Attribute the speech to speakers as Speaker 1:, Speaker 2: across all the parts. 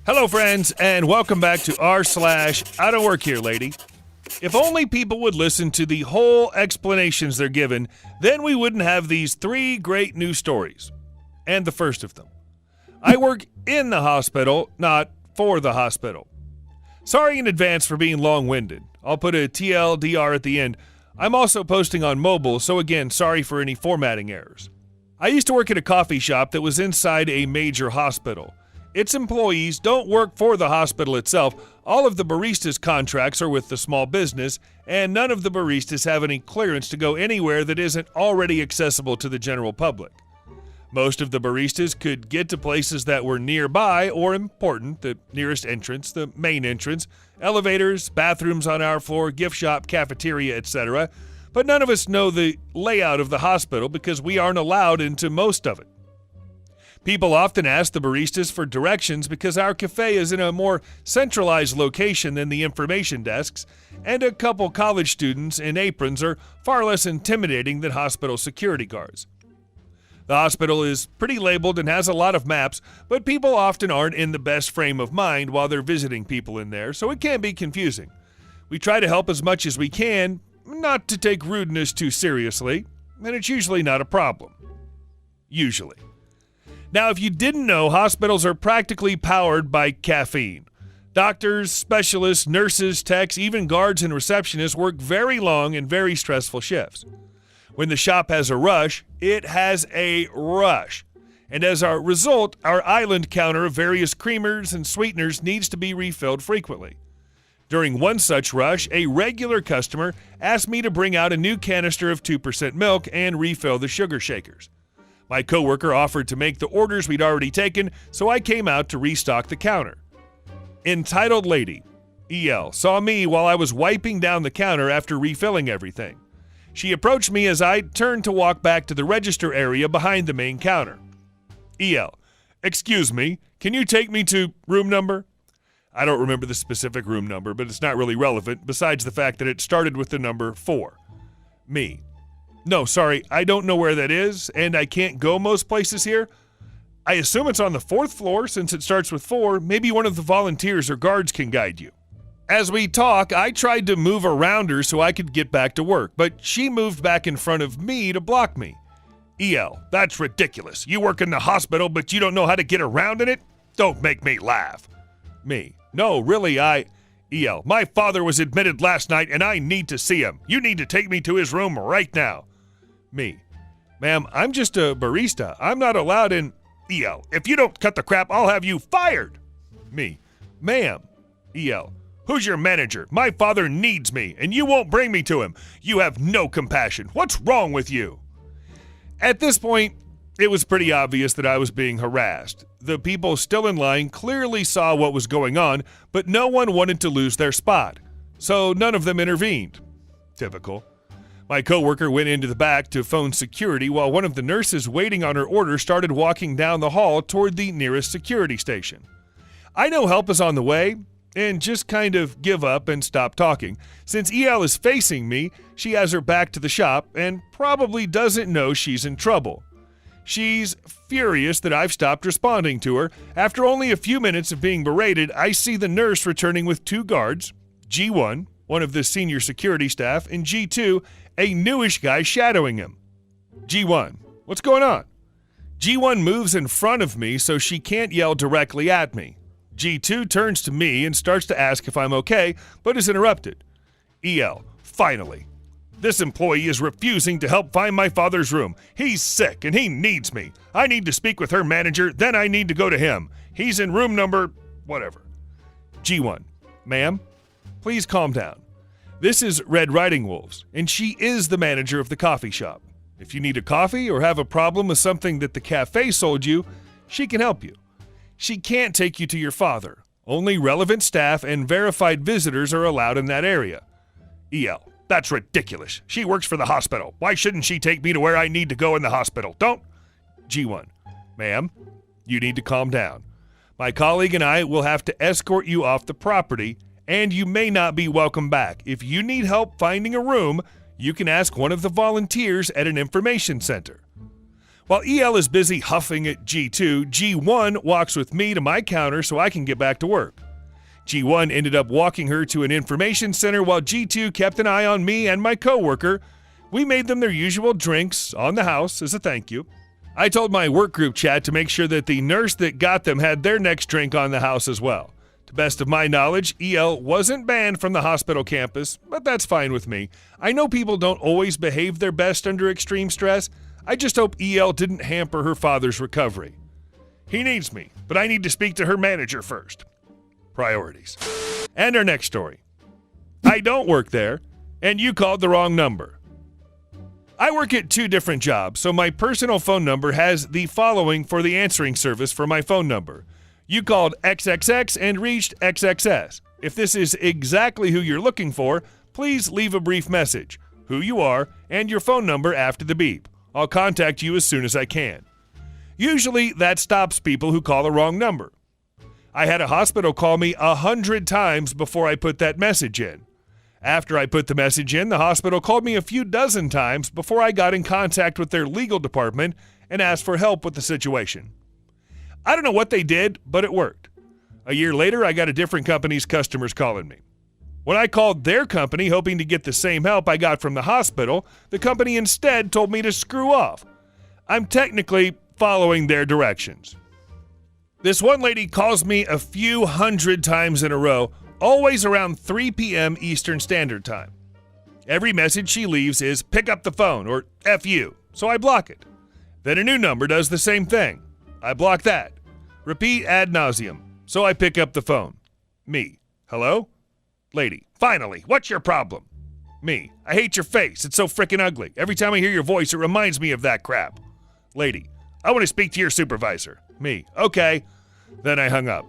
Speaker 1: Hello, friends, and welcome back to r/IDontWorkHereLady. If only people would listen to the whole explanations they're given, then we wouldn't have these 3 great news stories. And the first of them. I work in the hospital, not for the hospital. Sorry in advance for being long-winded. I'll put a TLDR at the end. I'm also posting on mobile, so again, sorry for any formatting errors. I used to work at a coffee shop that was inside a major hospital. Its employees don't work for the hospital itself. All of the baristas' contracts are with the small business, and none of the baristas have any clearance to go anywhere that isn't already accessible to the general public. Most of the baristas could get to places that were nearby or important, the nearest entrance, the main entrance, elevators, bathrooms on our floor, gift shop, cafeteria, etc., but none of us know the layout of the hospital because we aren't allowed into most of it. People often ask the baristas for directions because our cafe is in a more centralized location than the information desks, and a couple college students in aprons are far less intimidating than hospital security guards. The hospital is pretty labeled and has a lot of maps, but people often aren't in the best frame of mind while they're visiting people in there, so it can be confusing. We try to help as much as we can, not to take rudeness too seriously, and it's usually not a problem. Usually. Now, if you didn't know, hospitals are practically powered by caffeine. Doctors, specialists, nurses, techs, even guards and receptionists work very long and very stressful shifts. When the shop has a rush, it has a rush. And as a result, our island counter of various creamers and sweeteners needs to be refilled frequently. During one such rush, a regular customer asked me to bring out a new canister of 2% milk and refill the sugar shakers. My coworker offered to make the orders we'd already taken, so I came out to restock the counter. Entitledlady, EL, saw me while I was wiping down the counter after refilling everything. She approached me as I turned to walk back to the register area behind the main counter. EL, excuse me, can you take me to room number? I don't remember the specific room number, but it's not really relevant, besides the fact that it started with the number 4. Me. No, sorry, I don't know where that is, and I can't go most places here. I assume it's on the 4th floor since it starts with 4. Maybe one of the volunteers or guards can guide you. As we talk, I tried to move around her so I could get back to work, but she moved back in front of me to block me. EL, that's ridiculous. You work in the hospital, but you don't know how to get around in it? Don't make me laugh. Me. No, really, EL, my father was admitted last night and I need to see him. You need to take me to his room right now. Me. Ma'am, I'm just a barista. I'm not allowed in... EL, if you don't cut the crap, I'll have you fired. Me. Ma'am. EL, who's your manager? My father needs me, and you won't bring me to him. You have no compassion. What's wrong with you? At this point, it was pretty obvious that I was being harassed. The people still in line clearly saw what was going on, but no one wanted to lose their spot. So none of them intervened. Typical. My coworker went into the back to phone security while one of the nurses waiting on her order started walking down the hall toward the nearest security station. I know help is on the way and just kind of give up and stop talking. Since EL is facing me, she has her back to the shop and probably doesn't know she's in trouble. She's furious that I've stopped responding to her. After only a few minutes of being berated, I see the nurse returning with 2 guards, G1, one of the senior security staff, and G2, a newish guy shadowing him. G1, what's going on? G1 moves in front of me so she can't yell directly at me. G2 turns to me and starts to ask if I'm okay, but is interrupted. EL, finally. This employee is refusing to help find my father's room. He's sick and he needs me. I need to speak with her manager, then I need to go to him. He's in room number... whatever. G1, ma'am, please calm down. This is Red Riding Wolves, and she is the manager of the coffee shop. If you need a coffee or have a problem with something that the cafe sold you, she can help you. She can't take you to your father. Only relevant staff and verified visitors are allowed in that area. EL, that's ridiculous. She works for the hospital. Why shouldn't she take me to where I need to go in the hospital? Don't. G1, ma'am, you need to calm down. My colleague and I will have to escort you off the property, and you may not be welcome back. If you need help finding a room, you can ask one of the volunteers at an information center. While EL is busy huffing at G2, G1 walks with me to my counter so I can get back to work. G1 ended up walking her to an information center while G2 kept an eye on me and my coworker. We made them their usual drinks on the house as a thank you. I told my work group chat to make sure that the nurse that got them had their next drink on the house as well. To best of my knowledge, EL wasn't banned from the hospital campus, but that's fine with me. I know people don't always behave their best under extreme stress. I just hope EL didn't hamper her father's recovery. He needs me, but I need to speak to her manager first. Priorities. And our next story. I don't work there, and you called the wrong number. I work at 2 different jobs, so my personal phone number has the following for the answering service for my phone number. You called XXX and reached XXS. If this is exactly who you're looking for, please leave a brief message, who you are, and your phone number after the beep. I'll contact you as soon as I can. Usually, that stops people who call the wrong number. I had a hospital call me 100 times before I put that message in. After I put the message in, the hospital called me a few dozen times before I got in contact with their legal department and asked for help with the situation. I don't know what they did, but it worked. A year later, I got a different company's customers calling me. When I called their company hoping to get the same help I got from the hospital, the company instead told me to screw off. I'm technically following their directions. This one lady calls me a few hundred times in a row, always around 3 p.m. Eastern Standard Time. Every message she leaves is pick up the phone or F you, so I block it. Then a new number does the same thing. I block that. Repeat ad nauseum, so I pick up the phone. Me, hello? Lady, finally, what's your problem? Me, I hate your face, it's so frickin' ugly. Every time I hear your voice, it reminds me of that crap. Lady, I want to speak to your supervisor. Me, okay. Then I hung up.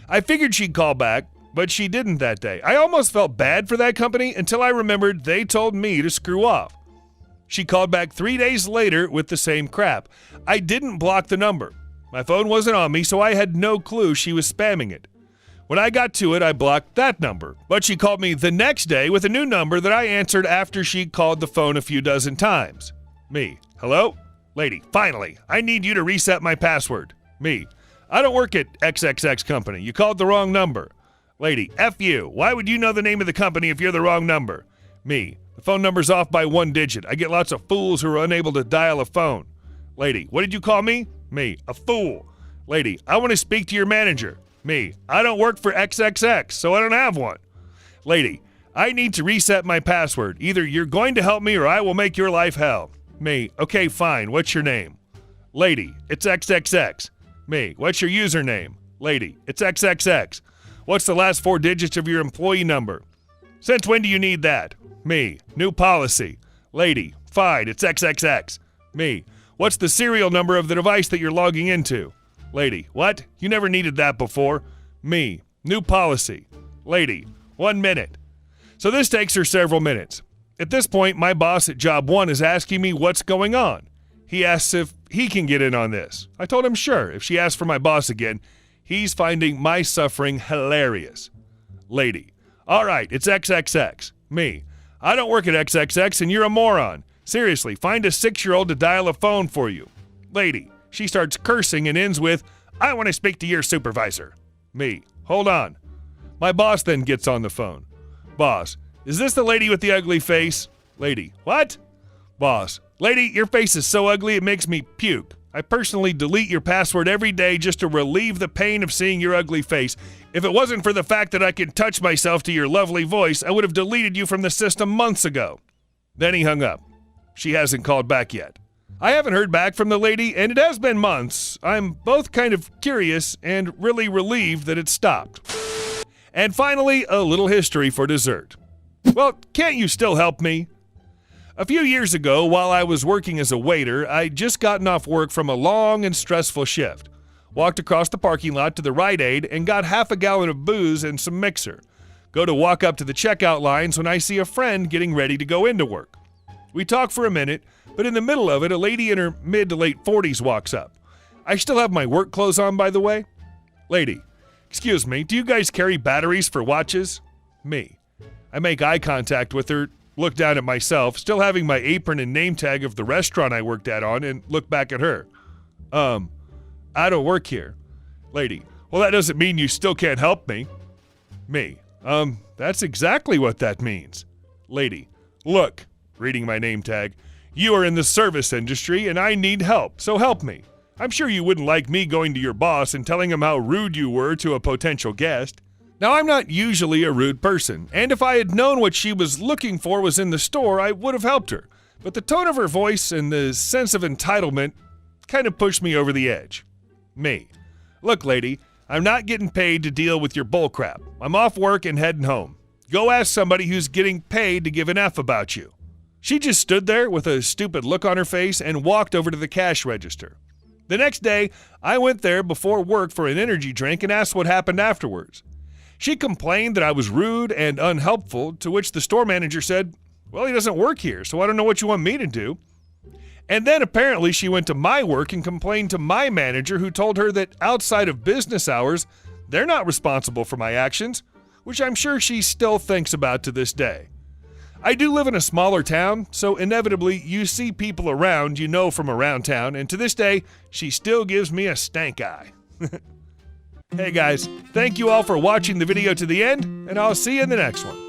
Speaker 1: I figured she'd call back, but she didn't that day. I almost felt bad for that company until I remembered they told me to screw off. She called back 3 days later with the same crap. I didn't block the number. My phone wasn't on me, so I had no clue she was spamming it. When I got to it, I blocked that number. But she called me the next day with a new number that I answered after she called the phone a few dozen times. Me, hello? Lady, finally, I need you to reset my password. Me, I don't work at XXX company. You called the wrong number. Lady, F you. Why would you know the name of the company if you're the wrong number? Me, the phone number's off by 1 digit. I get lots of fools who are unable to dial a phone. Lady, what did you call me? Me, a fool. Lady, I want to speak to your manager. Me, I don't work for XXX, so I don't have one. Lady, I need to reset my password. Either you're going to help me or I will make your life hell. Me, okay, fine. What's your name? Lady, it's XXX. Me, what's your username? Lady, it's XXX. What's the last 4 digits of your employee number? Since when do you need that? Me, new policy. Lady, fine, it's XXX. Me, what's the serial number of the device that you're logging into? Lady, what? You never needed that before. Me, new policy. Lady, 1 minute. So this takes her several minutes. At this point, my boss at job 1 is asking me what's going on. He asks if he can get in on this. I told him sure. If she asks for my boss again, he's finding my suffering hilarious. Lady, all right, it's XXX. Me, I don't work at XXX and you're a moron. Seriously, find a 6-year-old to dial a phone for you. Lady, she starts cursing and ends with, I want to speak to your supervisor. Me, hold on. My boss then gets on the phone. Boss, is this the lady with the ugly face? Lady, what? Boss, lady, your face is so ugly it makes me puke. I personally delete your password every day just to relieve the pain of seeing your ugly face. If it wasn't for the fact that I can touch myself to your lovely voice, I would have deleted you from the system months ago. Then he hung up. She hasn't called back yet. I haven't heard back from the lady, and it has been months. I'm both kind of curious and really relieved that it stopped. And finally, a little history for dessert. Well, can't you still help me? A few years ago, while I was working as a waiter, I'd just gotten off work from a long and stressful shift. Walked across the parking lot to the Rite Aid and got half a gallon of booze and some mixer. Go to walk up to the checkout lines when I see a friend getting ready to go into work. We talk for a minute, but in the middle of it, a lady in her mid to late 40s walks up. I still have my work clothes on, by the way. Lady, excuse me, do you guys carry batteries for watches? Me. I make eye contact with her, look down at myself, still having my apron and name tag of the restaurant I worked at on, and look back at her. I don't work here. Lady, well, that doesn't mean you still can't help me. Me, that's exactly what that means. Lady, look, reading my name tag, you are in the service industry and I need help, so help me. I'm sure you wouldn't like me going to your boss and telling him how rude you were to a potential guest. Now, I'm not usually a rude person, and if I had known what she was looking for was in the store, I would have helped her. But the tone of her voice and the sense of entitlement kind of pushed me over the edge. Me, look, lady, I'm not getting paid to deal with your bullcrap. I'm off work and heading home. Go ask somebody who's getting paid to give an F about you. She just stood there with a stupid look on her face and walked over to the cash register. The next day, I went there before work for an energy drink and asked what happened afterwards. She complained that I was rude and unhelpful, to which the store manager said, well, he doesn't work here, so I don't know what you want me to do. And then apparently she went to my work and complained to my manager, who told her that outside of business hours, they're not responsible for my actions, which I'm sure she still thinks about to this day. I do live in a smaller town, so inevitably you see people around you know from around town, and to this day, she still gives me a stank eye. Hey guys, thank you all for watching the video to the end, and I'll see you in the next one.